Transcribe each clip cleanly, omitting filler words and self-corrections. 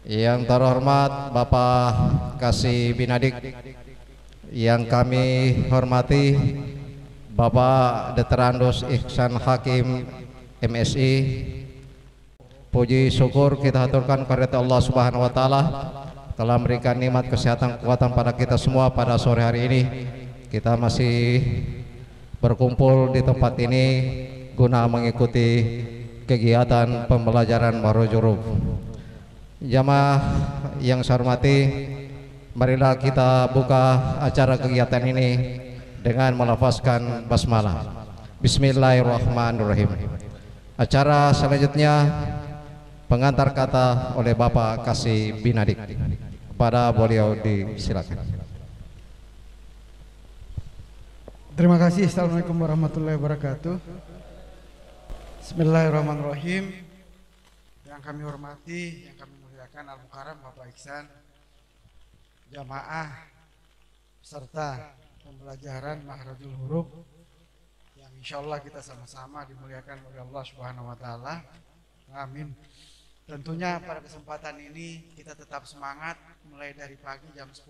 Yang terhormat Bapak Kasih Binadik, yang kami hormati Bapak Dr. Ihsan Hakim MSI. Puji syukur kita haturkan kepada Allah Subhanahu wa taala telah memberikan nikmat kesehatan kekuatan pada kita semua pada sore hari ini. Kita masih berkumpul di tempat ini guna mengikuti kegiatan pembelajaran Mahrajul Huruf. Jamaah yang saya hormati, marilah kita buka acara kegiatan ini dengan melafazkan basmalah. Bismillahirrahmanirrahim. Acara selanjutnya pengantar kata oleh Bapak Kasih Binadik. Kepada beliau disilakan. Terima kasih. Assalamualaikum warahmatullahi wabarakatuh. Bismillahirrahmanirrahim. Yang kami hormati, yang kami muliakan Al-Mukarram Bapak Ihsan, jamaah serta pembelajaran Mahrajul Huruf yang insya Allah kita sama-sama dimuliakan oleh Allah Subhanahu wa taala. Amin. Tentunya pada kesempatan ini kita tetap semangat mulai dari pagi jam 10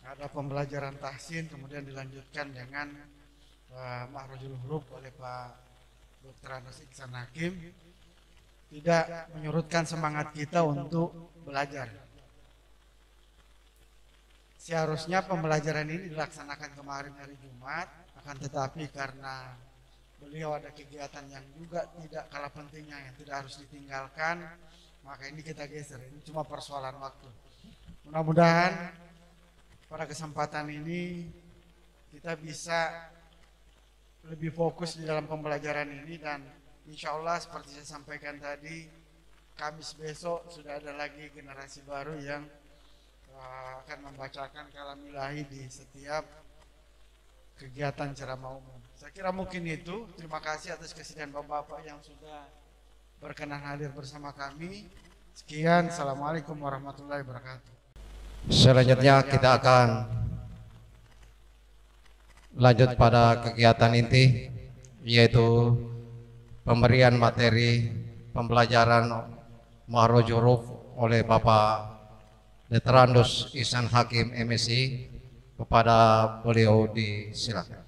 ada pembelajaran tahsin, kemudian dilanjutkan dengan Mahrajul Huruf oleh Pak Dr. Ihsan Hakim. Tidak menyurutkan semangat kita untuk belajar. Seharusnya pembelajaran ini dilaksanakan kemarin hari Jumat, akan tetapi karena beliau ada kegiatan yang juga tidak kalah pentingnya yang tidak harus ditinggalkan, maka ini kita geser. Ini cuma persoalan waktu. Mudah-mudahan pada kesempatan ini kita bisa lebih fokus di dalam pembelajaran ini, dan insya Allah seperti saya sampaikan tadi, Kamis besok sudah ada lagi generasi baru yang akan membacakan kalam ilahi di setiap kegiatan ceramah umum. Saya kira mungkin itu. Terima kasih atas kesediaan Bapak-Bapak yang sudah berkenan hadir bersama kami. Sekian, Assalamualaikum warahmatullahi wabarakatuh. Selanjutnya kita akan lanjut pada kegiatan inti, yaitu pemberian materi pembelajaran Mahrajul Huruf oleh Bapak Dr. Ihsan Hakim MSI. Kepada beliau disilakan.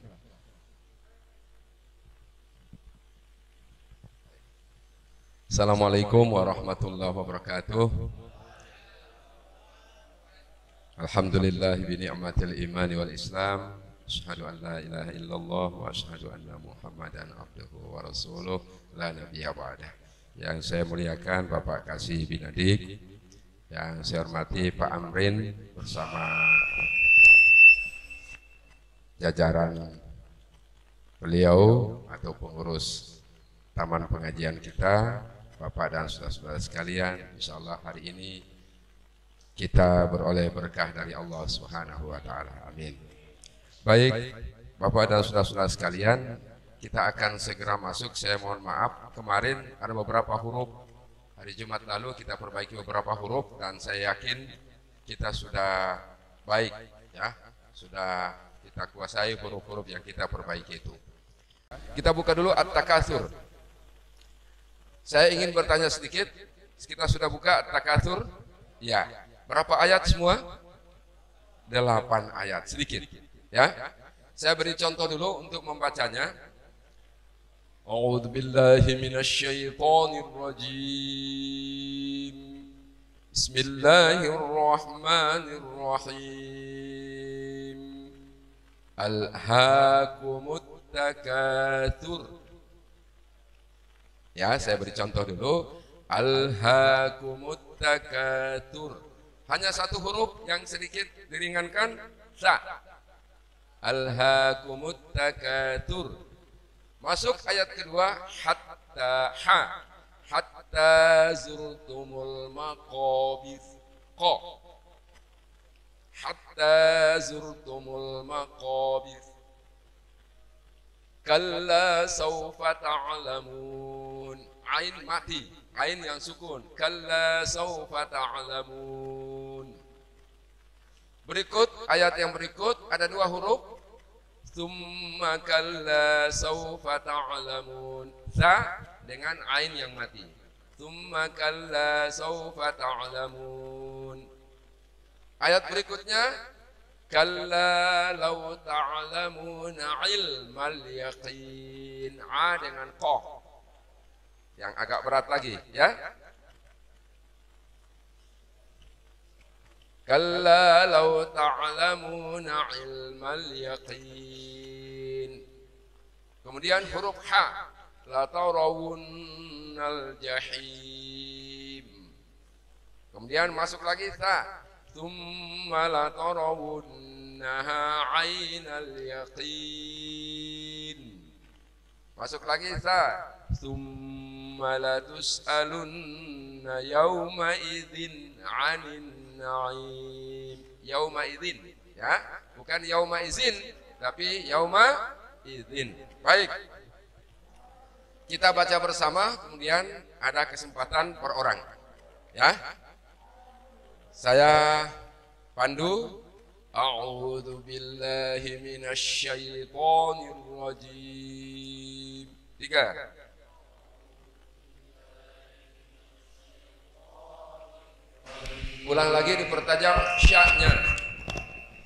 Assalamualaikum warahmatullahi wabarakatuh. Alhamdulillah bi ni'matil imani wal islam. Asyhadu an la ilaha illallah wa asyhadu anna Muhammadan abduhu wa rasuluh la nabiyya ba'dah. Yang saya muliakan Bapak Kasih Binadik, yang saya hormati Pak Amrin bersama jajaran beliau atau pengurus taman pengajian kita, Bapak dan saudara-saudara sekalian. Insyaallah hari ini kita beroleh berkah dari Allah Subhanahu wa taala. Amin. Baik, Bapak dan saudara-saudara sekalian, kita akan segera masuk. Saya mohon maaf, kemarin ada beberapa huruf, hari Jumat lalu kita perbaiki beberapa huruf, dan saya yakin kita sudah baik ya, sudah kita kuasai huruf-huruf yang kita perbaiki itu. Kita buka dulu At-Takatsur. Saya ingin bertanya sedikit, kita sudah buka At-Takatsur? Ya. Berapa ayat semua? 8 ayat, sedikit. Ya. Saya beri contoh dulu untuk membacanya. A'udzu billahi minasyaitonir rajim. Bismillahirrahmanirrahim. Alhaakumut takatsur. Ya, saya beri contoh dulu. Alhaakumut takatsur. Hanya satu huruf yang sedikit diringankan, sa. Alhaakumut takatsur. Masuk ayat kedua, hatta ha. Hatta zurtumul maqabir. Qa. Hatta zurtumul maqabir. Kalla sawfa ta'lamun. Ain mati, ain yang sukun. Kalla sawfa ta'lamun. Berikut, ayat yang berikut ada 2 huruf. Tsumma kalla sawfa ta'lamun. Sa dengan ain yang mati. Tsumma kalla sawfa ta'lamun. Ayat berikutnya, kalla law ta'lamuna ilmal yaqin. A dengan qaf. Yang agak berat lagi, ya. Kalla law ta'lamuna ilmal yaqin. Kemudian huruf H, la tarawunnal jahim. Kemudian masuk lagi ta, tsumma la tarawunnaha 'ainal yaqin. Masuk lagi ta, tsumma la tus'alunna yawma idzin 'anin na'im. Yauma idzin, ya, bukan yauma izin, tapi yauma idzin. Baik, kita baca bersama, kemudian ada kesempatan per orang, ya. Saya pandu. A'udzu billahi minasy syaithanir rajim. 3. Ulang lagi, dipertajam sya-nya.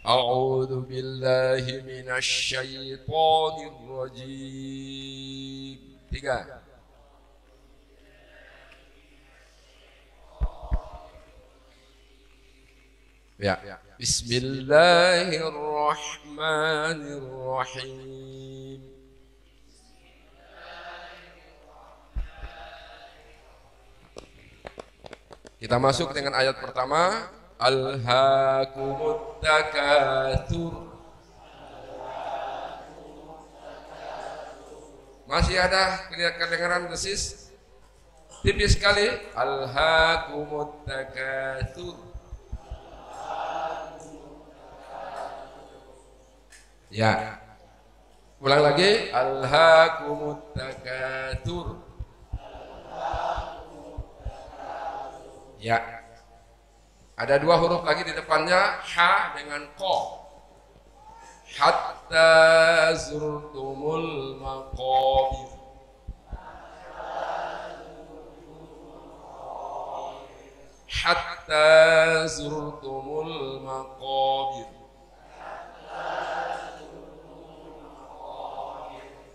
A'udzu billahi minasy syaithanir rajim. 3. Ya. Bismillahirrahmanirrahim. Kita masuk dengan ayat pertama, Alhaakumut takatsur. Masih ada kedengaran desis? Tipis sekali. Alhaakumut takatsur. Ya. Ulang lagi, Alhaakumut takatsur. Ya. Ada 2 huruf lagi di depannya, ha dengan ko. Hatta zurtumul maqabir. Hatta zurtumul maqabir.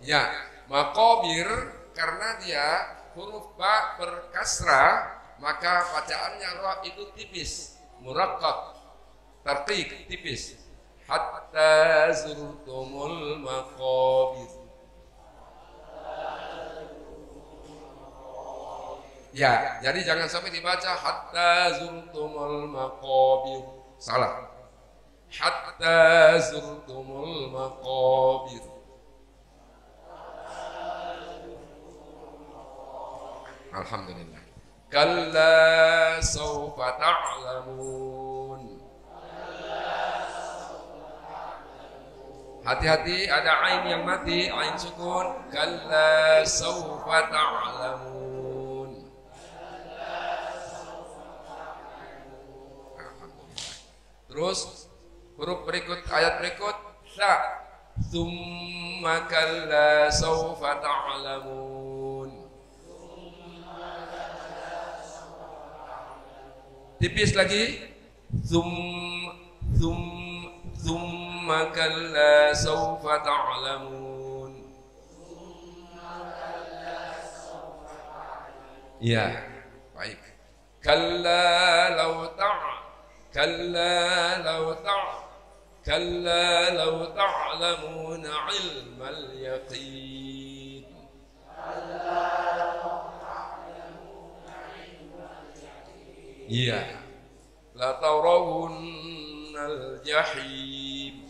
Ya, maqabir karena dia huruf ba berkasrah, maka bacaannya ra itu tipis, muraqqaq, tarqiq, tipis. Hatta zurtumul maqabir. Ya, jadi jangan sampai dibaca hatta zurtumul maqabir. Salah. Hatta zurtumul maqabir. Alhamdulillah. Kalla sawfa ta'lamun. Hati-hati, ada ain yang mati, ain sukun. Kalla sawfa ta'lamun. Alhamdulillah. Terus huruf berikut, ayat berikut, sa. Tsumma kalla sawfa ta'lamun. Tipis lagi, thumma kalla sawfa ta'lamun. Ya, baik. Kalla law ta'lamuna ilmal yaqin. Iya. La tarawunnal jahim.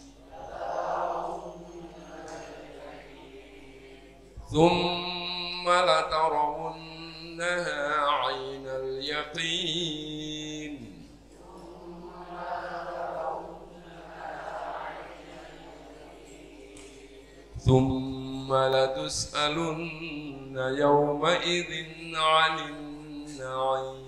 Thumma la tarawunnaha 'ainal yaqin. Thumma la tus'alunna yawma idzin 'anil na'im.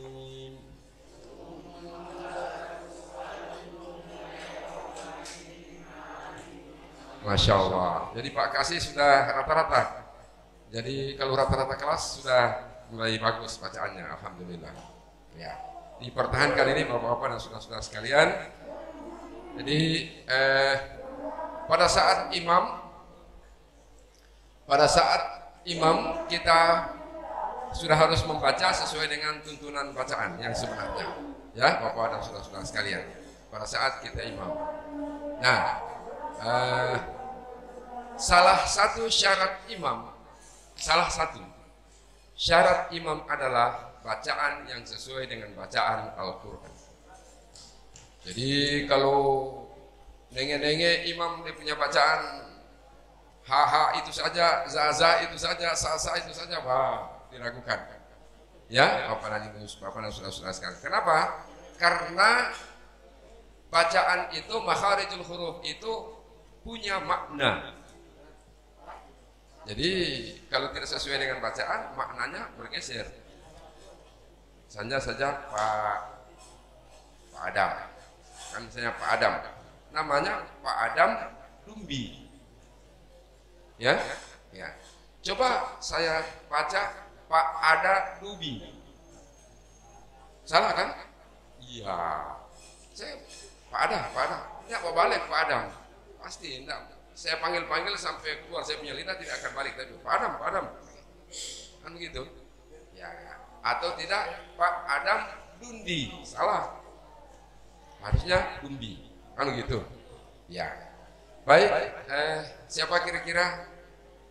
Masya Allah. Jadi Pak Kasih sudah rata-rata. Jadi kalau rata-rata kelas sudah mulai bagus bacaannya, alhamdulillah. Ya, dipertahankan ini bapak-bapak dan saudara-saudara sekalian. Jadi pada saat imam kita sudah harus membaca sesuai dengan tuntunan bacaan yang sebenarnya, ya bapak dan saudara-saudara sekalian. Pada saat kita imam, nah salah satu syarat imam adalah bacaan yang sesuai dengan bacaan Al-Quran. Jadi kalau nenge-nenge imam dia punya bacaan haha itu saja, zaza itu saja, sasa itu saja, wah diragukan. Ya, Bapak dan Ibu, Bapak dan saudara-saudara sekalian. Kenapa? Karena bacaan itu, makharijul huruf itu punya makna. Jadi kalau tidak sesuai dengan bacaan, maknanya bergeser. Saja Pak Adam, kan misalnya Pak Adam, namanya Pak Adam Dumbi, ya. Coba saya baca Pak Ada Dubi, salah kan? Iya, saya Pak Ada, tidak mau balik Pak Adam, pasti tidak. Saya panggil sampai keluar saya punya lidah tidak akan balik, tapi Pak Adam, kan begitu, ya. Atau tidak Pak Adam Dundi, salah, harusnya Dumbi, kan begitu, ya. Baik, siapa kira-kira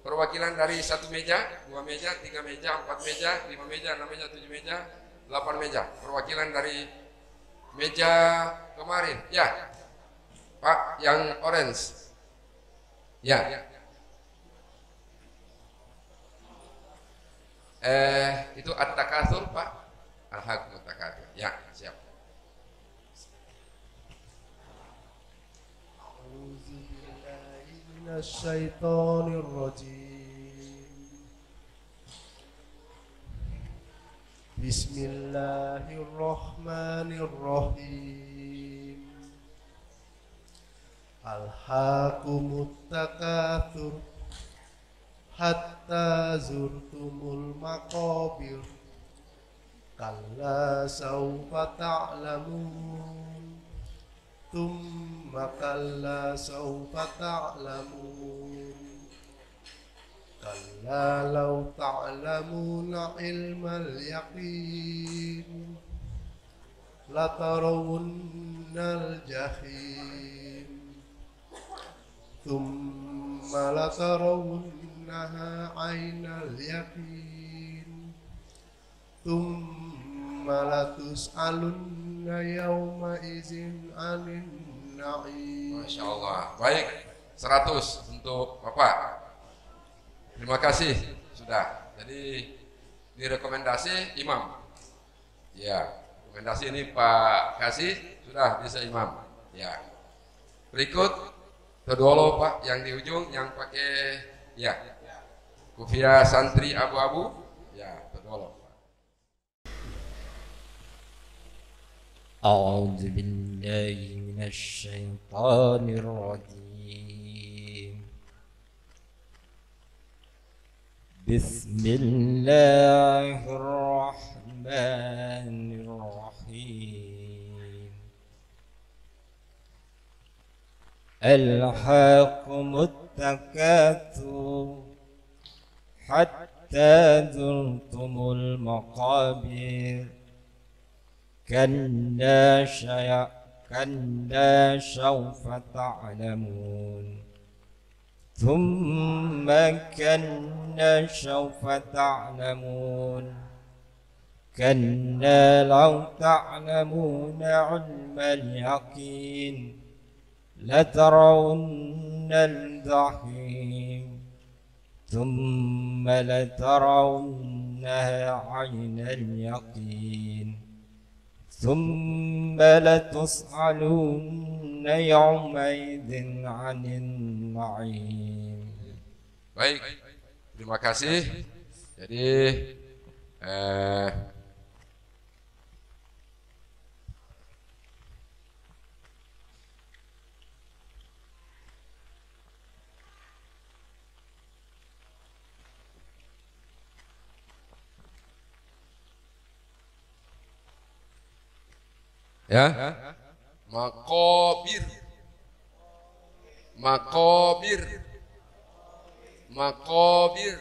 perwakilan dari 1 meja, 2 meja, 3 meja, 4 meja, 5 meja, 6 meja, 7 meja, 8 meja, perwakilan dari meja kemarin, ya Pak yang orange, ya. Itu at-takatsur Pak, al-hakumut takatsur, ya siap. Minasyaitonir rajim. Bismillahirrahmanirrahim. Alhaakumut takatsur hatta zurtumul maqabir. Kalla sawfa ta'lamun. Thumma kalla sawfa ta'lamun. Kalla law ta'lamuna ilmal yaqin latarawunnal jahim. Thumma latarawunnaha 'ainal yaqin. Thumma latus'alunna yawma izin 'anin na'im. Masya Allah. Baik, 100 untuk Bapak. Terima kasih sudah. Jadi direkomendasi imam. Ya, rekomendasi ini Pak kasih sudah bisa imam. Ya. Berikut Todolo Pak yang di ujung yang pakai ya kufia santri abu-abu. Ya, Todolo. أعوذ بالله من الشيطان الرجيم. بسم الله الرحمن الرحيم. ألهاكم التكاثر حتى زرتم المقابر. كلا سوف تعلمون. ثم كلا سوف تعلمون. كلا لو تعلمون علم اليقين لترون الجحيم. ثم لترونها عين اليقين. ثم لتسألن يومئذ عن النعيم. Baik, terima kasih. Jadi Ya, makobir, makobir, makobir.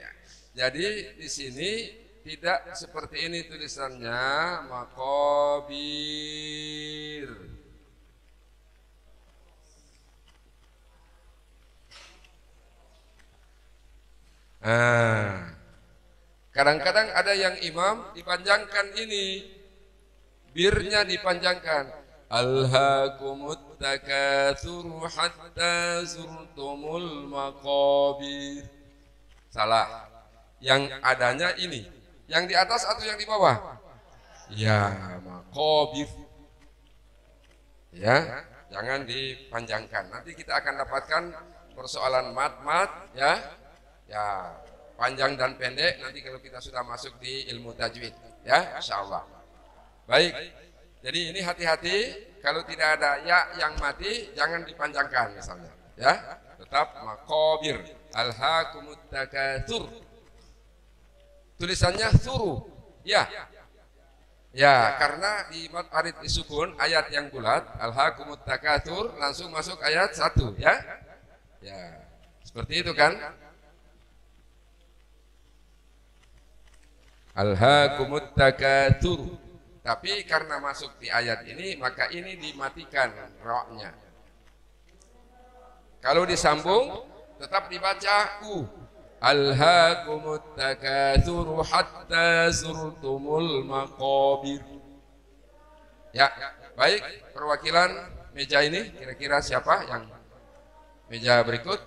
Ya. Jadi di sini tidak seperti ini tulisannya, makobir. Kadang-kadang ada yang imam dipanjangkan ini, birnya dipanjangkan. Alhaakumut takatsur hatta zurtumul maqabir. Salah. Yang adanya ini, yang di atas atau yang di bawah? Ya, maqabir. Ya, jangan dipanjangkan. Nanti kita akan dapatkan persoalan mat-mat, ya. Ya, panjang dan pendek nanti kalau kita sudah masuk di ilmu tajwid, ya, insyaallah. Baik. Jadi ini hati-hati kalau tidak ada ya yang mati jangan dipanjangkan misalnya, ya. Tetap maqabir. Alhaakumut takatsur. Tulisannya suru. Ya. Ya, karena di mat arid disukun ayat yang bulat, alhaakumut takatsur langsung masuk ayat 1, ya. Ya. Seperti itu kan? Alhaakumut takatsur. Tapi karena masuk di ayat ini maka ini dimatikan ra-nya. Kalau disambung tetap dibaca u. Alhaakumut takatsur hatta zurtumul maqabir. Ya, baik, perwakilan meja ini kira-kira siapa yang meja berikut?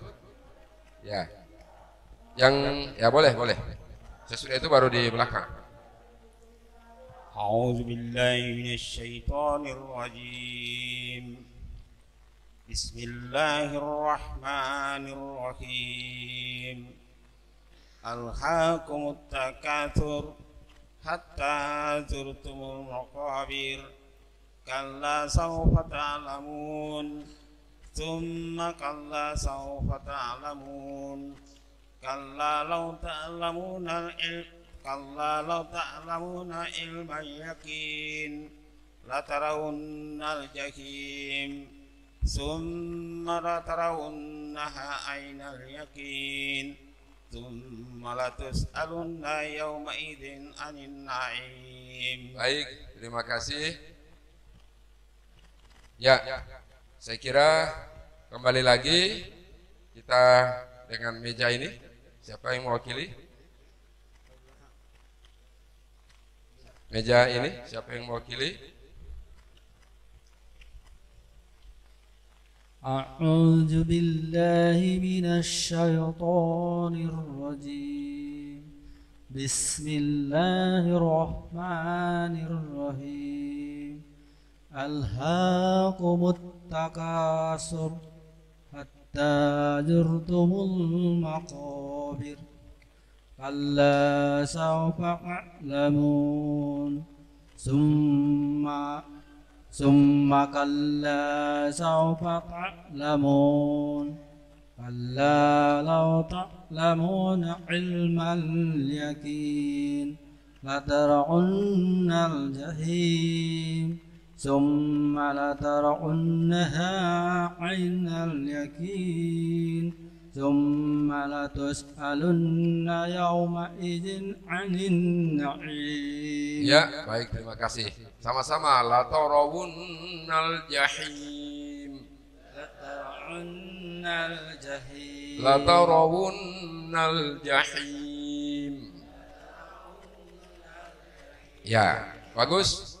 Ya. Yang ya boleh. Sesudah itu baru di belakang. A'udzu billahi minasyaitonir rajim. Bismillahirrahmanirrahim. Alhaakumut takatsur hatta zurtumul maqabir. Kalla sawfa ta'lamun. Tsumma kalla sawfa ta'lamun. Kalla law ta'lamuna Kalla law ta'lamuna ilmal yakin latarawunnal jahim summa latarawunnaha aynal yakin summa latus'alunna yawma idzin 'anil na'im. Baik, terima kasih. Ya, saya kira kembali lagi kita dengan meja ini. Siapa yang mewakili? Meja ini, siapa yang mewakili? A'udzu billahi minasy syaithanir rajim. Bismillahirrahmanirrahim. Alhaakumut takatsur hatta zurtumul maqabir. Kalla sawfa ta'lamun summa kalla sawfa ta'lamun kalla law ta'lamuna ilmal yakin latarawunnal jahim summa latarawunnaha 'ainal yakin Thumma latus'alunna yawma idzin 'anil na'im. Ya, baik, terima kasih. Sama-sama, latarawunnal jahim. Latarawunnal jahim. Latarawunnal jahim. Ya, bagus.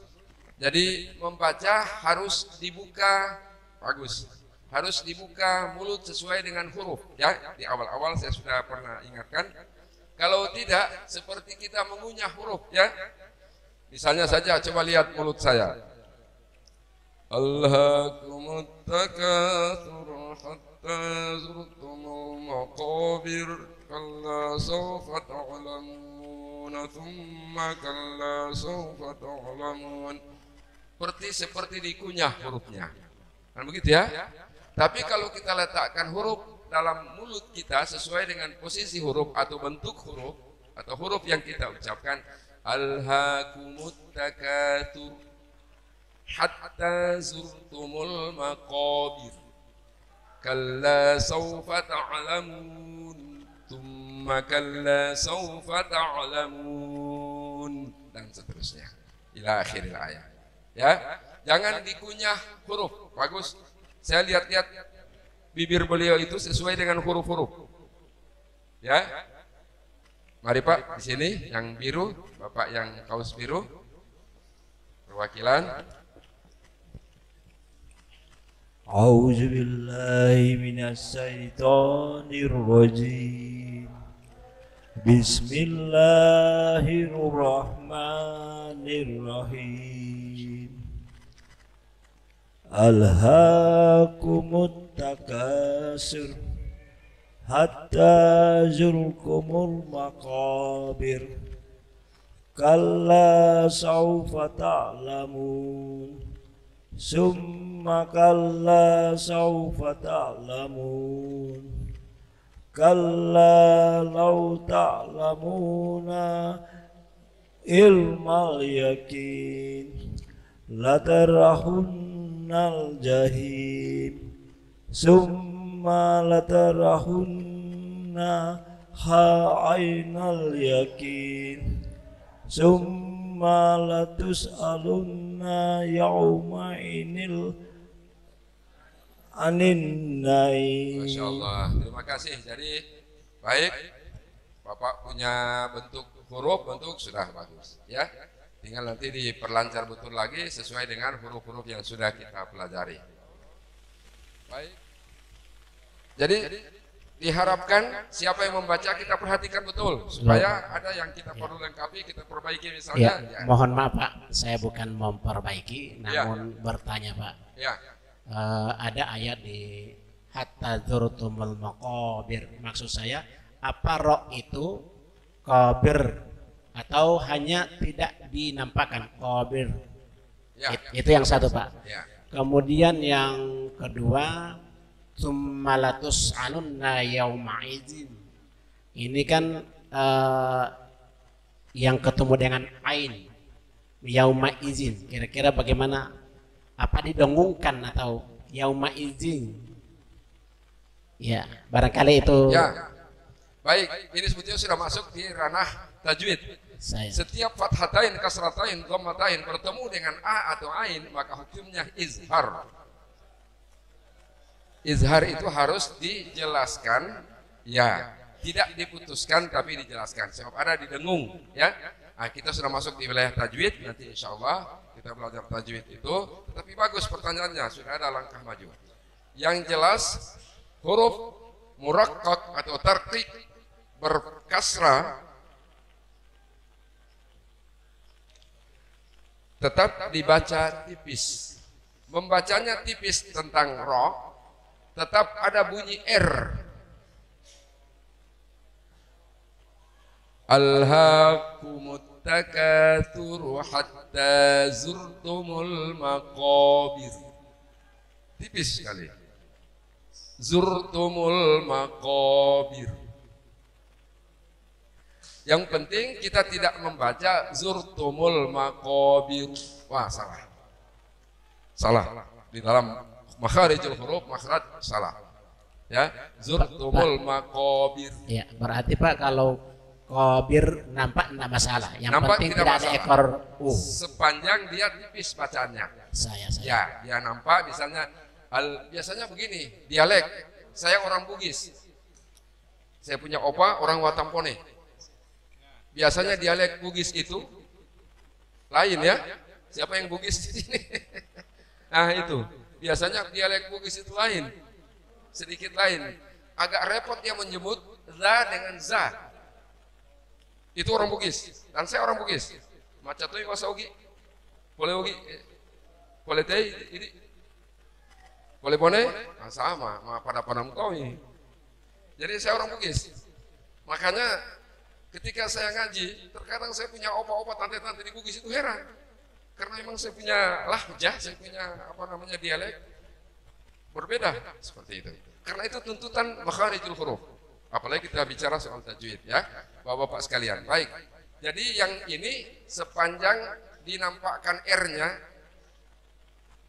Jadi membaca harus dibuka, bagus. Harus dibuka mulut sesuai dengan huruf, ya. Di awal-awal saya sudah pernah ingatkan. Kalau tidak, seperti kita mengunyah huruf, ya. Misalnya saja, coba lihat mulut saya. Alhaakumut takatsur hatta zurtumul maqabir. Kalla sawfa ta'lamun, tsumma kalla sawfa ta'lamun. Seperti dikunyah hurufnya. Kan begitu ya? Tapi kalau kita letakkan huruf dalam mulut kita sesuai dengan posisi huruf atau bentuk huruf atau huruf yang kita ucapkan, alhaakumut takatsur, hatta zurtumul maqabir kalla sawfa ta'lamun thumma kalla sawfa ta'lamun dan seterusnya ila akhiril ayat. Ya, jangan dikunyah huruf. Bagus. Saya lihat-lihat bibir beliau itu sesuai dengan huruf-huruf. Ya. Mari Pak, di sini yang biru, Bapak yang kaos biru. Perwakilan. A'udzu billahi minasyaitonir rajim. Bismillahirrahmanirrahim. Alhaakumut takasur hatta zurkumul maqabir kalla sawfa ta'lamun summa kalla sawfa ta'lamun kalla law ta'lamuna ilmal yakin latarahunnal jahim summa latarahunna ha'ainal yakin summa latus'alunna yawma inil anin naim. Masya Allah, terima kasih. Jadi baik, Bapak punya bentuk huruf, bentuk sudah bagus ya. Tinggal nanti diperlancar betul lagi sesuai dengan huruf-huruf yang sudah kita pelajari. Baik. Jadi diharapkan siapa yang membaca kita perhatikan betul supaya ada yang kita perlu lengkapi, kita perbaiki misalnya. Ya, mohon maaf Pak, saya bukan memperbaiki, namun bertanya Pak. Ya. Ada ayat di hatta zurtumul maqabir. Maksud saya apa roh itu qabir atau hanya tidak dinampakkan qabir? Ya. Itu yang satu Pak. Ya. Kemudian yang kedua summalatus alunna yauma izin. Ini kan yang ketemu dengan ain yauma izin. Kira-kira bagaimana? Apa didengungkan atau yauma izin? Ya, barangkali itu. Ya. Baik, ini sebetulnya sudah masuk di ranah tajwid. Setiap fathatain, kasratain, dhammatain bertemu dengan a atau ain maka hukumnya izhar. Izhar itu harus dijelaskan, ya, tidak diputuskan tapi dijelaskan. Sebab ada didengung, ya. Nah, kita sudah masuk di wilayah tajwid, nanti insya Allah kita belajar tajwid itu. Tetapi bagus pertanyaannya, sudah ada langkah maju. Yang jelas huruf murakkak atau tarqiq berkasrah tetap dibaca tipis. Membacanya tipis tentang ro, tetap ada bunyi R. Alhaakumut takatsur hatta zurtumul maqabir. Tipis sekali. Zurtumul maqabir. Yang penting kita tidak membaca zurtumul maqabir. Wah, salah. Salah. Di dalam makharijul huruf makhraj salah. Ya, zurtumul maqabir. Ya, berarti Pak kalau qabir nampak enggak masalah. Yang Nampak penting tidak tidak ada masalah. ekor Sepanjang dia tipis bacaannya. Saya. Ya, dia nampak misalnya biasanya begini, dialek. Saya orang Bugis. Saya punya opa orang Watampone. Biasanya dialek Bugis itu lain ya. Siapa yang Bugis di sini? Nah, itu. Biasanya dialek Bugis itu lain. Sedikit lain. Agak repot dia menjemput za dengan za. Itu orang Bugis. Dan saya orang Bugis. Maca tuh wasa ugi. Boleh ugi. Boleh teh ini. Boleh bone? Nah, sama, pada mengetahui. Jadi saya orang Bugis. Makanya ketika saya ngaji, terkadang saya punya opa-opa, tante-tante di Bugis itu heran. Karena memang saya punya lahjah, saya punya dialek berbeda seperti itu. Karena itu tuntutan makharijul huruf. Apalagi kita bicara soal tajwid ya, Bapak-bapak sekalian. Baik. Jadi yang ini sepanjang dinampakkan R-nya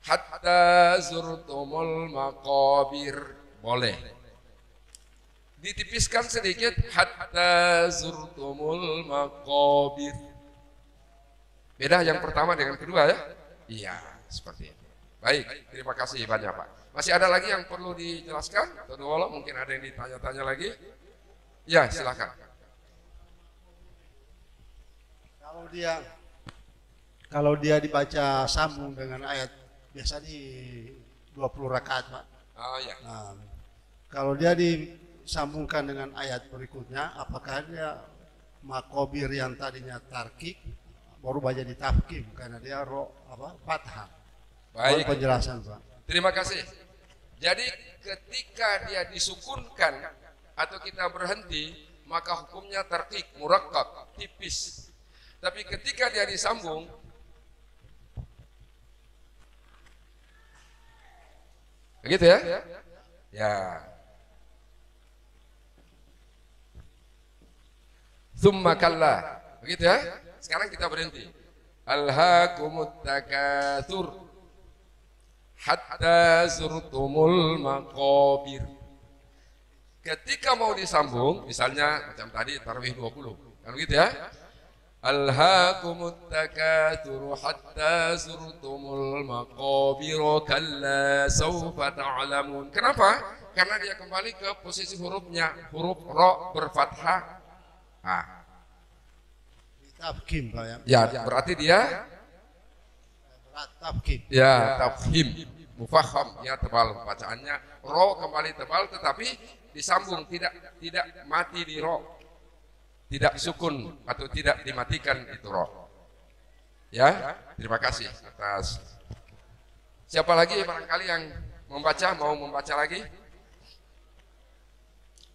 hatta zurtumul maqabir. Boleh. Ditipiskan sedikit, hatta zurtumul maqabir. Beda yang pertama dengan kedua ya? Iya, seperti itu. Baik, terima kasih banyak Pak. Masih ada lagi yang perlu dijelaskan? Atau mungkin ada yang ditanya-tanya lagi? Ya, silakan. Kalau dia dibaca sambung dengan ayat biasa di 20 rakaat Pak. Oh ya. Nah, kalau dia disambungkan dengan ayat berikutnya, apakah dia makobir yang tadinya tarkik baru baca di tafkim karena dia fathah. Baik. Penjelasan Pak. Terima kasih. Jadi ketika dia disukunkan atau kita berhenti, maka hukumnya tarkik, murakkab, tipis. Tapi ketika dia disambung, begitu ya? Ya. Tsumma kalla. Begitu ya? Sekarang kita berhenti. Alhaakumut takatsur hatta zurtumul maqabir. Ketika mau disambung, misalnya macam tadi tarawih 20, kan begitu ya? Alhaakumut takatsur hatta zurtumul maqabir kalla sawfa ta'lamun. Kenapa? Karena dia kembali ke posisi hurufnya, huruf ra berfathah. Tafkim Pak ya. Ya, berarti dia tafkim. Ya, tafhim, mufaham, ya tebal bacaannya. Ro kembali tebal, tetapi disambung, tidak mati di ro, tidak sukun atau tidak dimatikan itu ro. Ya, terima kasih atas. Siapa lagi barangkali yang mau membaca lagi?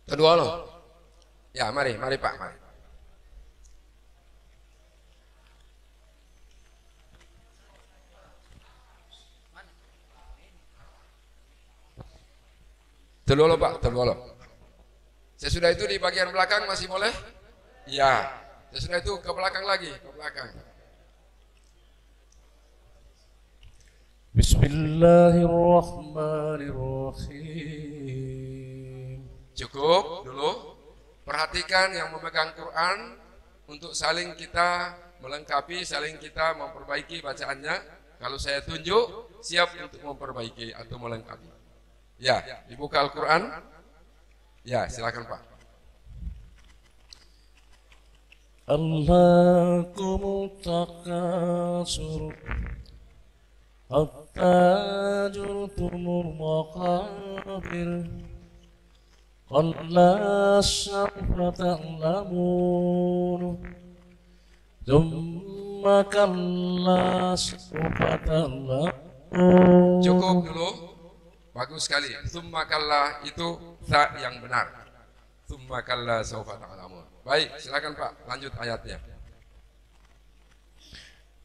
Kedua loh. Ya, mari Pak, mari. Telolo Pak, telolo. Sesudah itu di bagian belakang masih boleh? Ya. Sesudah itu ke belakang lagi, ke belakang. Bismillahirrahmanirrahim. Cukup dulu. Perhatikan yang memegang Quran untuk saling kita melengkapi, saling kita memperbaiki bacaannya. Kalau saya tunjuk, siap untuk memperbaiki atau melengkapi. Ya, dibuka Al-Quran. Ya, silakan Pak. Alhaakumut takatsur hatta zurtumul maqabir kalla sawfa ta'lamun thumma kalla sawfa ta'lamun. Cukup dulu. Bagus sekali. Tsumma kalla itu ta yang benar. Tsumma kalla sawfa ta'lamun. Baik, silakan Pak, lanjut ayatnya.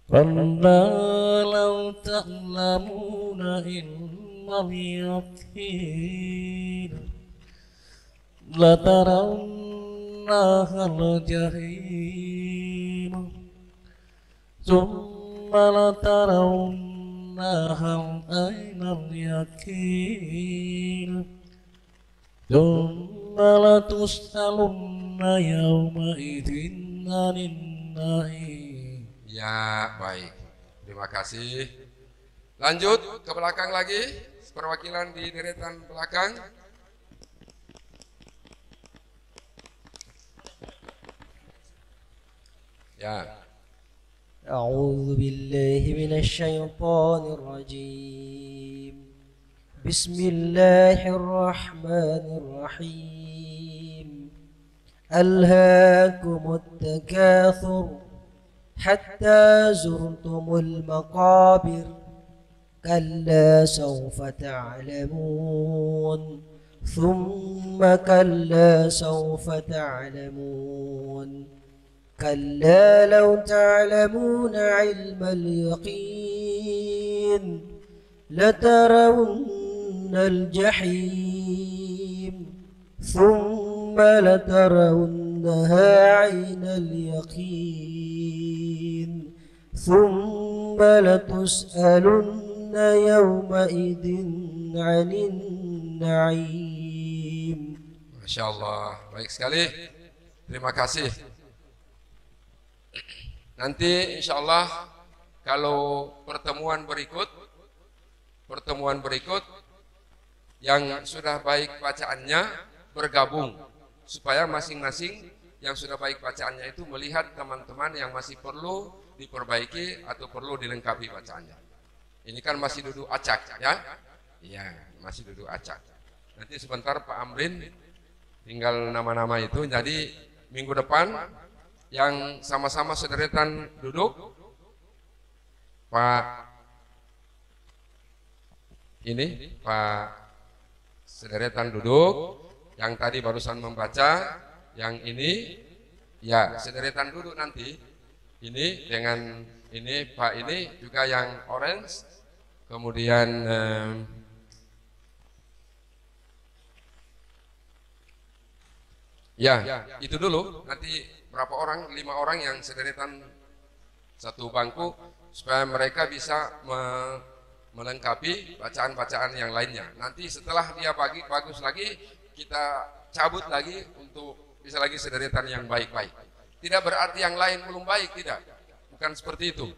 Kalla law ta'lamuna innal yaqin la tarawna al-jahim thumma la tarawna ainal yakin thumma la tus'alunna yawma idzin 'anil na'im. Ya, baik. Terima kasih. Lanjut ke belakang lagi. Perwakilan di deretan belakang. Ya. أعوذ بالله من الشيطان الرجيم بسم الله الرحمن الرحيم ألهاكم التكاثر حتى زرتم المقابر كلا سوف تعلمون ثم كلا سوف تعلمون كلا لو تعلمون علم اليقين لترون الجحيم ثم لترونها عين اليقين ثم لتسألن يومئذ عن النعيم. Masya Allah, baik sekali. Terima kasih. Nanti insya Allah kalau pertemuan berikut yang sudah baik bacaannya bergabung supaya masing-masing yang sudah baik bacaannya itu melihat teman-teman yang masih perlu diperbaiki atau perlu dilengkapi bacaannya. Ini kan masih duduk acak ya? Iya, masih duduk acak. Nanti sebentar Pak Amrin tinggal nama-nama itu. Jadi minggu depan yang sama-sama sederetan duduk, Pak sederetan duduk, yang tadi barusan membaca, yang ini ya sederetan duduk nanti. Ini dengan ini Pak ini juga yang orange, kemudian ya itu dulu. Nanti berapa orang? 5 orang yang sederetan satu bangku supaya mereka bisa melengkapi bacaan-bacaan yang lainnya. Nanti setelah dia bagus lagi, kita cabut lagi untuk bisa lagi sederetan yang baik-baik. Tidak berarti yang lain belum baik, tidak. Bukan seperti itu.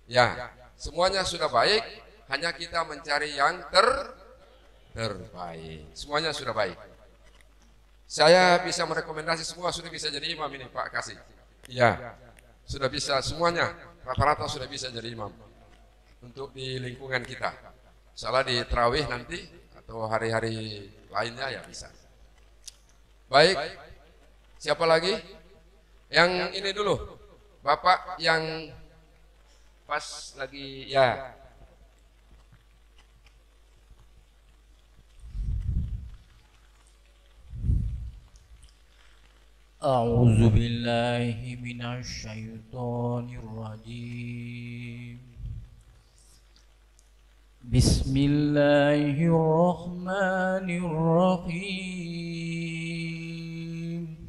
Ya, semuanya sudah baik, hanya kita mencari yang terbaik. Semuanya sudah baik. Saya bisa merekomendasi semua sudah bisa jadi imam ini Pak Kasih. Ya, sudah bisa semuanya, rata-rata sudah bisa jadi imam untuk di lingkungan kita. Salah di tarawih nanti atau hari-hari lainnya ya bisa. Baik, siapa lagi? Yang ini dulu, Bapak yang pas lagi ya. A'udzu billahi minasy syaithanir rajim. Bismillahirrahmanirrahim.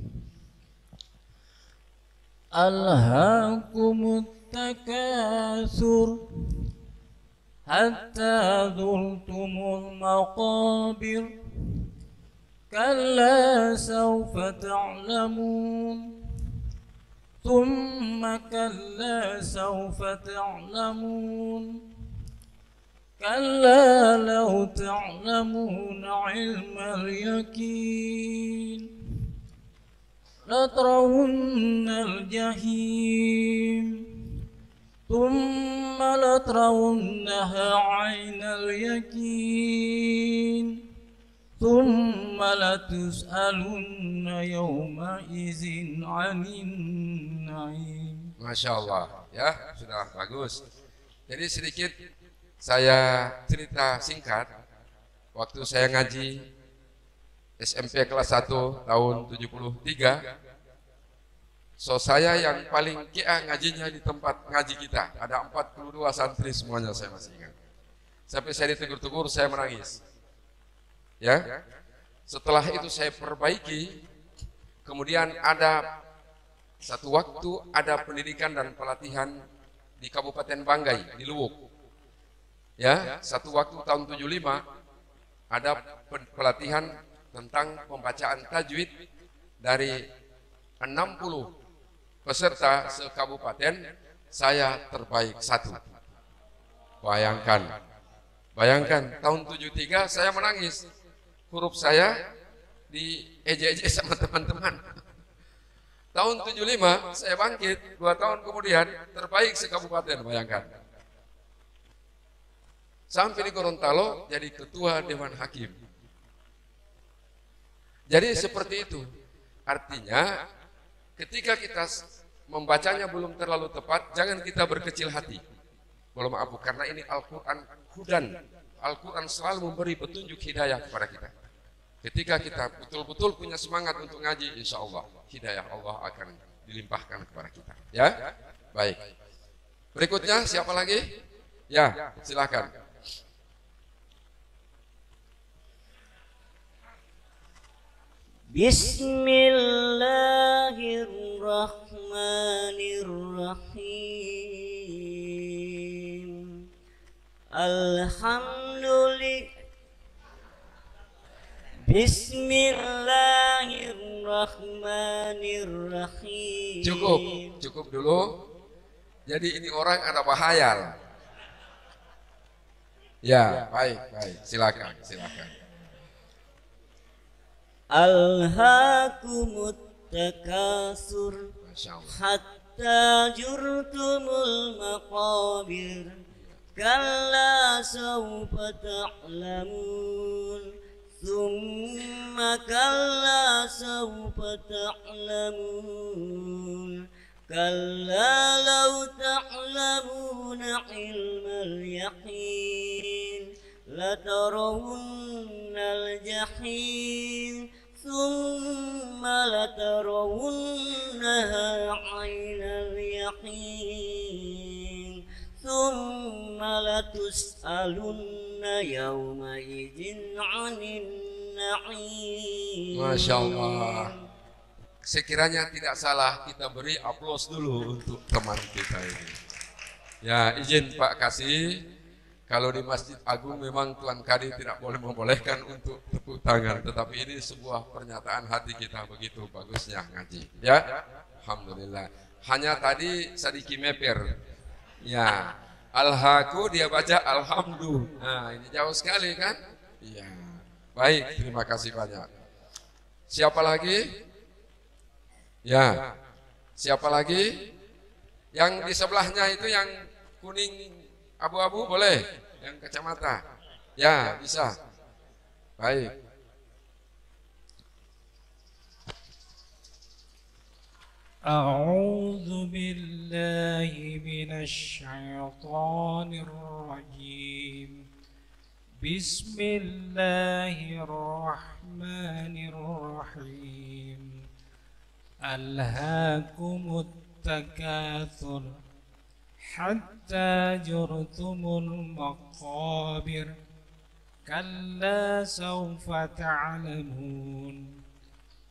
Alhaakumut takatsur hatta zurtumul maqabir. Kalla sawfa ta'lamun. Thumma kalla sawfa ta'lamun. Kalla law ta'lamuna 'ilmal yakin. Latrawunnal jahim. Thumma latrawunnaha 'ainal yakin. Thumma latus'alunna yawma izin 'anin na'im. Masya Allah, ya sudah bagus. Jadi sedikit saya cerita singkat. Waktu saya ngaji SMP kelas 1 tahun 73, so saya yang paling kia ngajinya di tempat ngaji kita. Ada 42 santri semuanya, saya masih ingat. Sampai saya ditegur-tegur, saya menangis. Ya, setelah itu saya perbaiki. Kemudian ada satu waktu ada pendidikan dan pelatihan di Kabupaten Banggai di Luwuk. Ya, satu waktu tahun 75 ada pelatihan tentang pembacaan tajwid dari 60 peserta se-kabupaten, saya terbaik 1. Bayangkan tahun 73 saya menangis. Huruf saya diejek-ejek sama teman-teman. Tahun 75 saya bangkit, 2 tahun kemudian terbaik se-kabupaten, bayangkan. Sampai di Gorontalo jadi ketua Dewan Hakim. Jadi seperti itu. Artinya ketika kita membacanya belum terlalu tepat, jangan kita berkecil hati. Belum maaf, karena ini Al-Quran hudan. Al-Quran selalu memberi petunjuk hidayah kepada kita. Ketika kita betul-betul punya semangat untuk ngaji, insya Allah hidayah Allah akan dilimpahkan kepada kita. Ya, baik. Berikutnya siapa lagi? Ya, silakan. Bismillahirrahmanirrahim. Alhamdulillah. Bismillahirrahmanirrahim. Cukup dulu. Jadi ini orang ada bahaya. Ya, baik. Silakan. Alhaakumut takasur hatta jurtumul maqabir. Kalla sawfa ta'lamun. Thumma kalla sawfa ta'lamun. Kalla law ta'lamuna ilmal yaqin latarawunnal jahim thumma latarawunnaha 'ainal yaqin thumma latus'alunna yawma idzin 'anil na'im. Masya Allah. Sekiranya tidak salah kita beri aplaus dulu untuk teman kita ini. Ya, izin Pak Kasih, kalau di Masjid Agung memang Tuan Kadi tidak boleh membolehkan untuk tepuk tangan, tetapi ini sebuah pernyataan hati kita, begitu bagusnya ngaji. Ya, alhamdulillah. Hanya tadi sedikit meper. Ya, alhaku dia baca alhamdulillah. Nah, ini jauh sekali kan? Iya. Baik, terima kasih banyak. Siapa lagi? Ya, siapa lagi? Yang di sebelahnya itu yang kuning abu-abu boleh? Yang kacamata? Ya, bisa. Baik. A'udzu billahi minasy syaithanir rajim. Bismillahirrahmanirrahim. Alhaakumut takatsur hatta jurtumul maqabir. Kalla sawfa ta'lamun.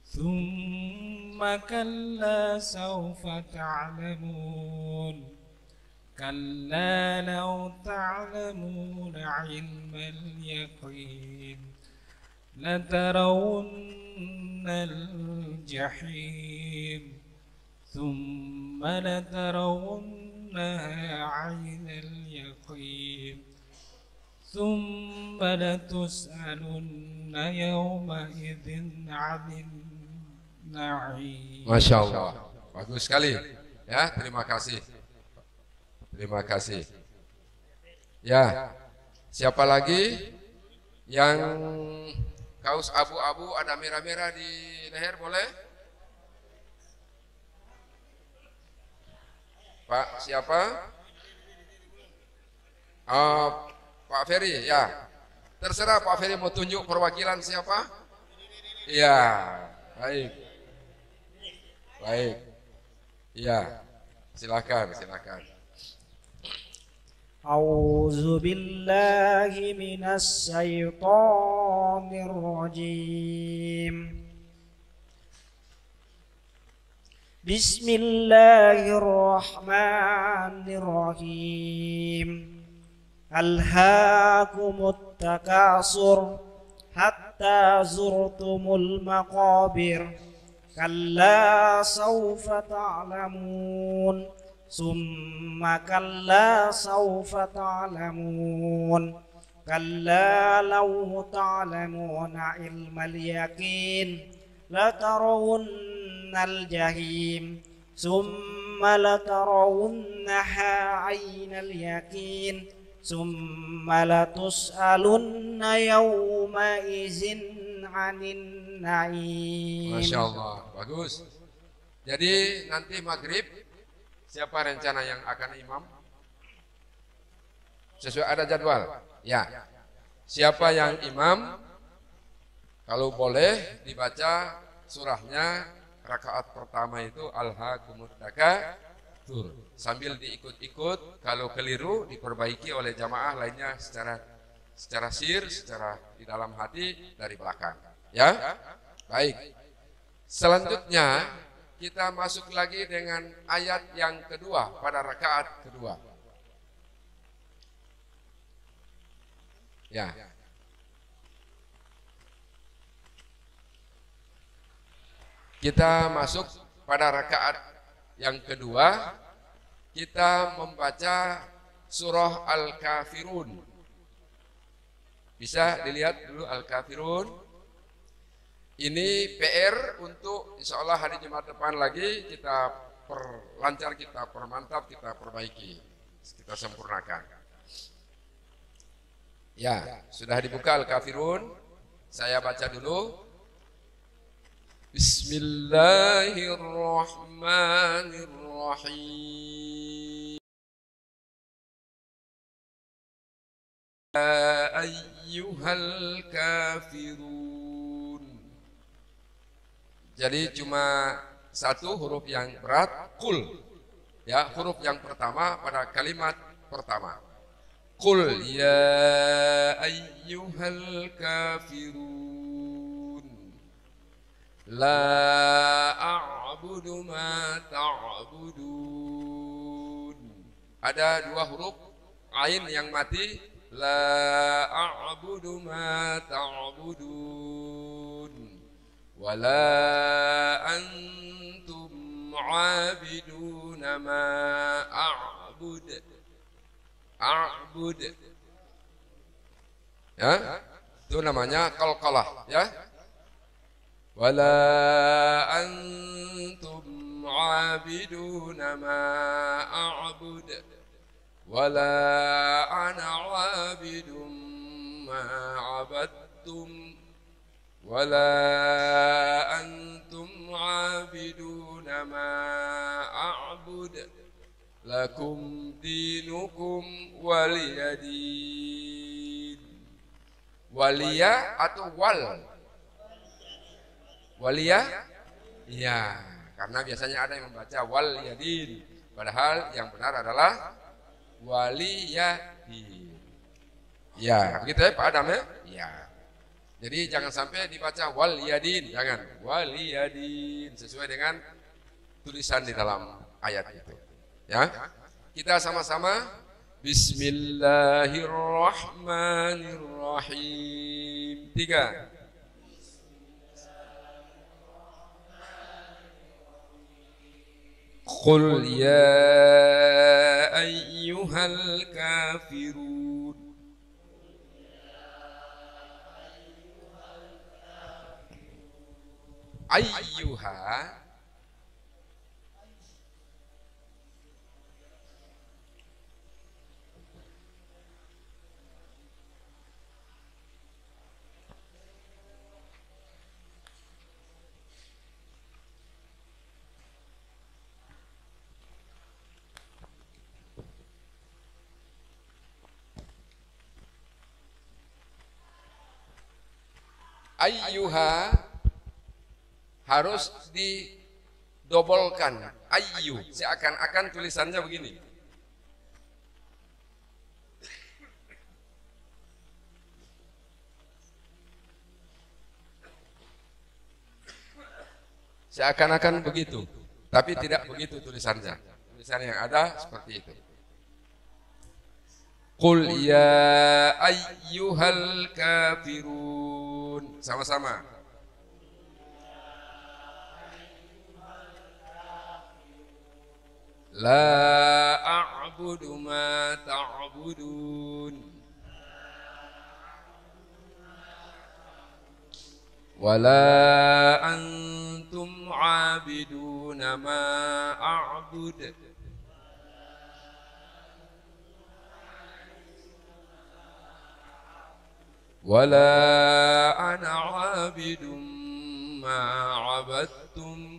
Thumma kalla sawfa ta'lamun. Kalla law ta'lamuna 'ilmal yaqin latarawunnal jahim thumma latarawunnaha 'ainal yaqin thumma latus'alunna yawma idzin 'anil na'im. Masya Allah, bagus sekali. Ya, terima kasih. Terima kasih. Ya, siapa lagi yang kaos abu-abu ada merah-merah di leher boleh? Pak siapa? Pak Ferry, ya. Terserah Pak Ferry mau tunjuk perwakilan siapa? Iya, baik. Baik. Iya, silakan. A'udzu billahi minasy syaithanir rajim. Bismillahirrahmanirrahim. Alhaakumut takasur hatta zurtumul maqabir. Kalla sawfa ta'lamun. Summa kalla sawfa ta'lamun. Kalla law ta'lamuna ilmal yaqin latarawunnal jahim summa latarawunnaha 'ainal yaqin summa latus'alunna yawma idzin 'anin na'im. Masya Allah, bagus. Jadi nanti maghrib siapa rencana yang akan imam? Sesuai ada jadwal. Ya. Siapa yang imam? Kalau boleh dibaca surahnya rakaat pertama itu Alhaakumut takatsur. Sambil diikut-ikut, kalau keliru diperbaiki oleh jamaah lainnya secara secara di dalam hati dari belakang. Ya? Baik. Selanjutnya kita masuk lagi dengan ayat yang kedua pada rakaat kedua. Ya. Kita masuk pada rakaat yang kedua, kita membaca surah Al-Kafirun. Bisa dilihat dulu Al-Kafirun. Ini PR untuk insya Allah hari Jumat depan lagi kita perlancar, kita permantap, kita perbaiki, kita sempurnakan. Ya, sudah dibuka Al-Kafirun. Saya baca dulu. Bismillahirrahmanirrahim. Ya ayyuhal kafirun. Jadi cuma satu huruf yang berat, kul. Ya, huruf yang pertama pada kalimat pertama. Qul ya ayyuhal kafirun la a'budu ma ta'budun. Ada dua huruf ain yang mati, la a'budu ma ta'budun wala antum 'abiduna ma a'bud. A'bud. Ya, itu namanya qalqalah, ya. Wala antum 'abiduna ma a'bud wala ana 'abidum ma 'abadtum wala antum 'abiduna ma a'bud lakum dinukum waliyadin. Waliya atau wal? Waliya? Iya, karena biasanya ada yang membaca waliyadin, padahal yang benar adalah waliyadin. Ya, begitu ya Pak Adam ya? Ya. Jadi jangan sampai dibaca waliyadin, jangan. Waliyadin sesuai dengan tulisan di dalam ayat itu. Ya, kita sama-sama Bismillahirrahmanirrahim. 3. Qul ya ayyuhal kafirun. Ayyuha ayyuha harus didobolkan. Ayyu, seakan-akan tulisannya begini. Seakan-akan begitu, tapi tidak begitu tulisannya. Tulisan yang ada seperti itu. Qul ya ayyuhal kafirun. Sama-sama. La a'budu ma ta'budun wala antum 'abiduna ma a'bud wala ana 'abidum ma 'abadtum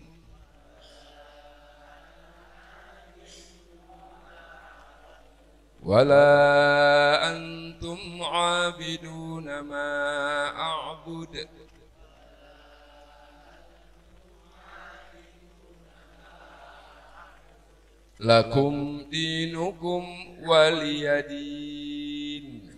wala antum 'abiduna ma a'bud lakum dinukum waliyadin.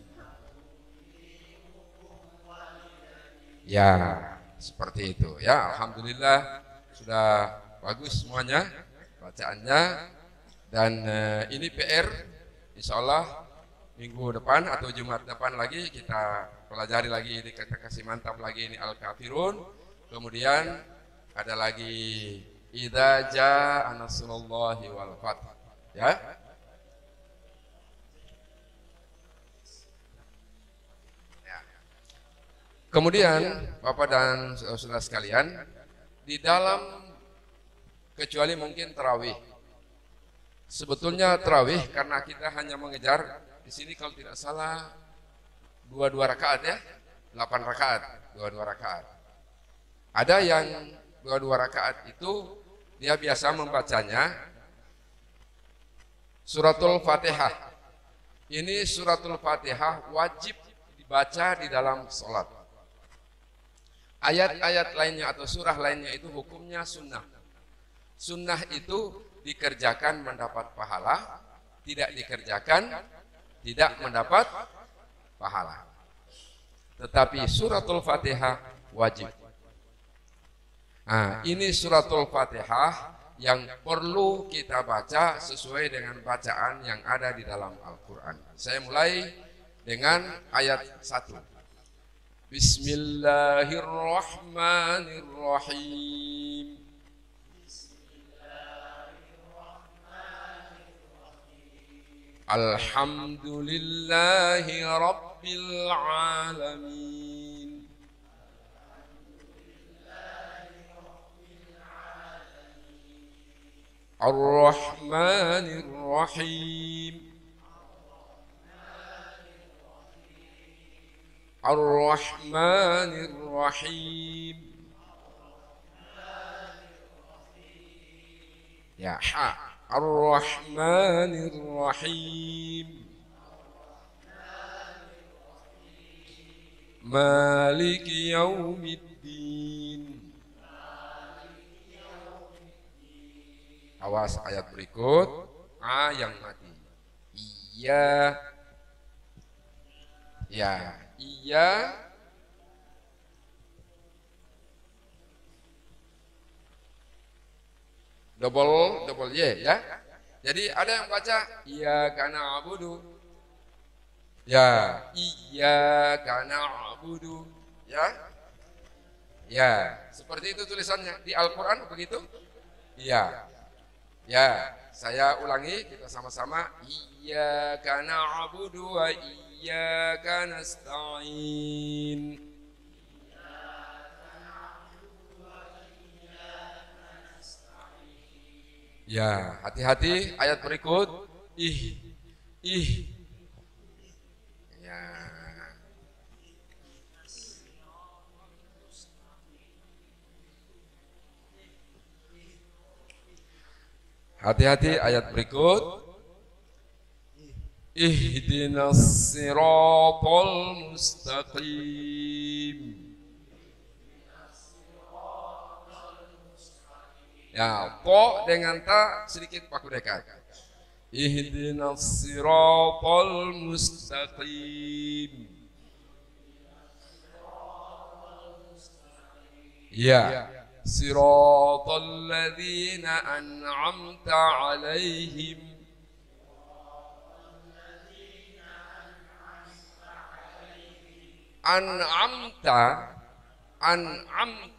Ya, seperti itu. Ya, alhamdulillah sudah bagus semuanya bacaannya, dan ini PR insyaallah minggu depan atau Jumat depan lagi kita pelajari lagi ini, kita kasih mantap lagi ini Al-Kafirun. Kemudian ada lagi Idza jaa nasrullahi wal fath, ya. Kemudian Bapak dan saudara sekalian, di dalam kecuali mungkin tarawih. Sebetulnya tarawih karena kita hanya mengejar di sini kalau tidak salah 22 rakaat ya, 8 rakaat, 22 rakaat. Ada yang 22 rakaat itu dia biasa membacanya suratul Fatihah. Ini suratul Fatihah wajib dibaca di dalam sholat. Ayat-ayat lainnya atau surah lainnya itu hukumnya sunnah. Sunnah itu dikerjakan mendapat pahala, tidak dikerjakan tidak mendapat pahala. Tetapi suratul Fatihah wajib. Nah, ini suratul Fatihah yang perlu kita baca sesuai dengan bacaan yang ada di dalam Al-Quran. Saya mulai dengan ayat 1. Bismillahirrahmanirrahim. Alhamdulillahi Rabbil Alamin. Ar-Rahmanir Rahim. Ar-Rahmanir Rahim. Ya, ha. Ar-Rahmanir Rahim. Maliki Yaumiddin. Awas ayat berikut, A yang mati. Iya. Ya, iya. Double Y ya. Jadi ada yang baca iyyaka na'budu. Ya, iyyaka na'budu. Ya. Ya, seperti itu tulisannya di Al-Qur'an begitu? Iya. Ya, saya ulangi kita sama-sama. Iyyaka na'budu wa iyyaka nasta'in. Ya, hati-hati ayat berikut. Ih. Ya. Hati-hati ayat berikut. Ihdinas siratal mustaqim. Ya, po dengan ta sedikit paku dekat. Ihdinas siratal mustaqim. Ya, siratal ladzina an'amta 'alaihim. An'amta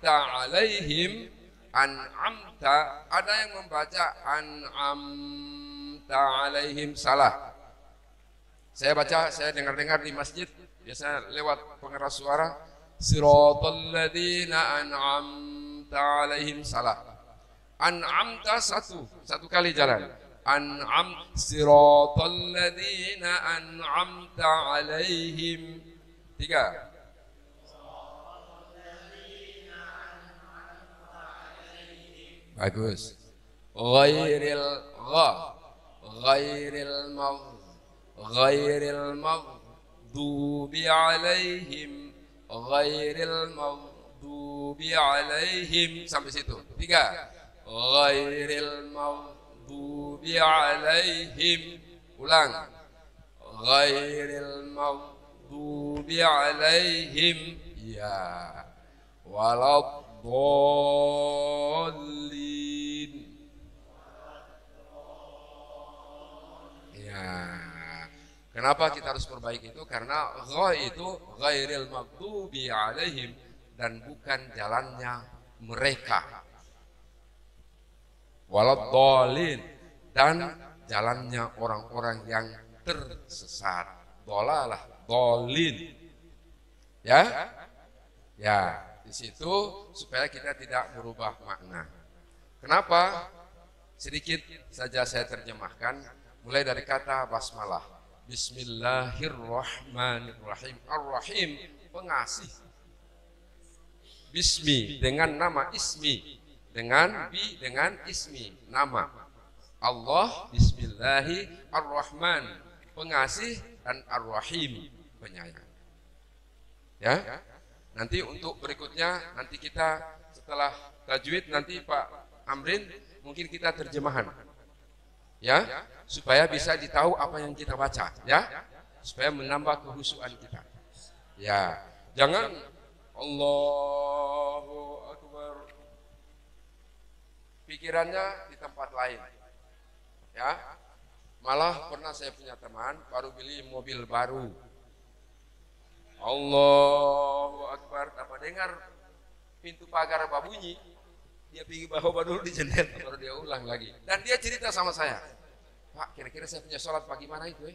'alaihim. An'amta, ada yang membaca an'amta alaihim salah. Saya baca, saya dengar-dengar di masjid, biasa lewat pengeras suara, siratal ladzina an'amta alaihim salah. An'amta satu kali jalan. An'am siratal ladzina an'amta alaihim. 3. Bagus. Ghairil maghdubi alaihim. Ghairil maghdubi alaihim. Sampai situ. 3. Ghairil maghdubi alaihim. Ulang. Ghairil maghdubi alaihim. Ya. Waladdallin. Ya. Kenapa kita harus perbaiki itu? Karena gha itu ghairil maghdubi alaihim, dan bukan jalannya mereka. Waladhdallin, dan jalannya orang-orang yang tersesat. Dhalalah, dhalin. Ya? Ya, di situ supaya kita tidak berubah makna. Kenapa? Sedikit saja saya terjemahkan mulai dari kata basmalah. Bismillahirrahmanirrahim. Ar-Rahim, pengasih. Bismi, dengan nama ismi. Dengan ismi, nama. Allah, bismillahi ar-Rahman, pengasih, dan ar-Rahim, penyayang. Ya, nanti untuk berikutnya, nanti kita setelah tajwid, nanti Pak Amrin, mungkin kita terjemahan. Ya, supaya bisa ditahu apa yang kita baca, ya, supaya menambah kehusuan kita. Ya, jangan Allahu Akbar pikirannya di tempat lain. Ya, malah pernah saya punya teman baru beli mobil baru. Allahu Akbar, apa dengar pintu pagar bunyi, dia pergi bawa dulu di jendela, baru dia ulang lagi. Dan dia cerita sama saya, Pak, kira-kira saya punya sholat pagi mana itu?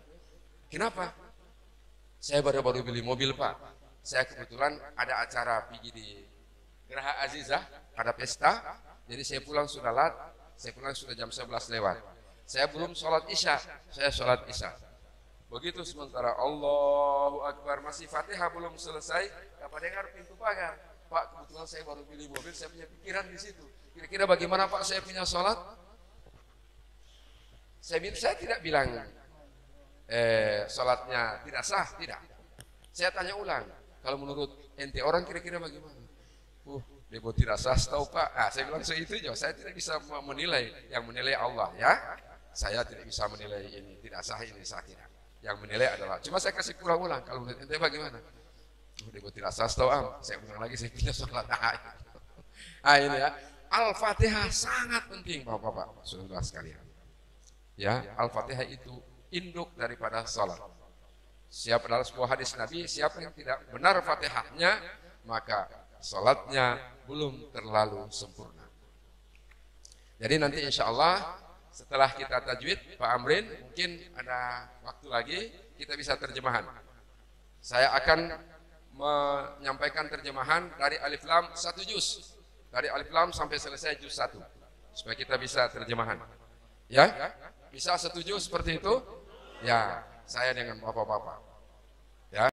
Kenapa? Saya baru beli mobil, Pak. Saya kebetulan ada acara pergi di Geraha Azizah, ada pesta. Jadi saya pulang sudah lat, saya pulang sudah jam 11 lewat. Saya belum sholat isya, saya sholat isya. Begitu sementara Allahu Akbar, masih Fatihah belum selesai, dapat dengar pintu pagar. Pak, kebetulan saya baru beli mobil, saya punya pikiran di situ. Kira-kira bagaimana Pak saya punya sholat? Saya tidak bilang sholatnya tidak sah, tidak. Saya tanya ulang, kalau menurut ente orang kira-kira bagaimana? Debo tidak sah, tahu Pak. Saya bilang itu aja. Saya tidak bisa menilai, yang menilai Allah, ya. Saya tidak bisa menilai ini tidak sah, ini sah, tidak. Yang menilai adalah, cuma saya kasih ulang-ulang. Kalau menurut ente bagaimana? Debo tidak sah, tahu saya ulang lagi, saya punya sholat. Ini ya. Al-Fatihah sangat penting, Bapak-bapak, saudara sekalian. Ya, Al-Fatihah itu induk daripada salat. Siapa dalam sebuah hadis Nabi, siapa yang tidak benar Fatihahnya, maka salatnya belum terlalu sempurna. Jadi nanti insya Allah setelah kita tajwid, Pak Amrin, mungkin ada waktu lagi kita bisa terjemahan. Saya akan menyampaikan terjemahan dari Alif Lam 1 juz, dari Alif Lam sampai selesai juz 1, supaya kita bisa terjemahan. Ya? Bisa setuju seperti itu? Ya, saya dengan bapak-bapak.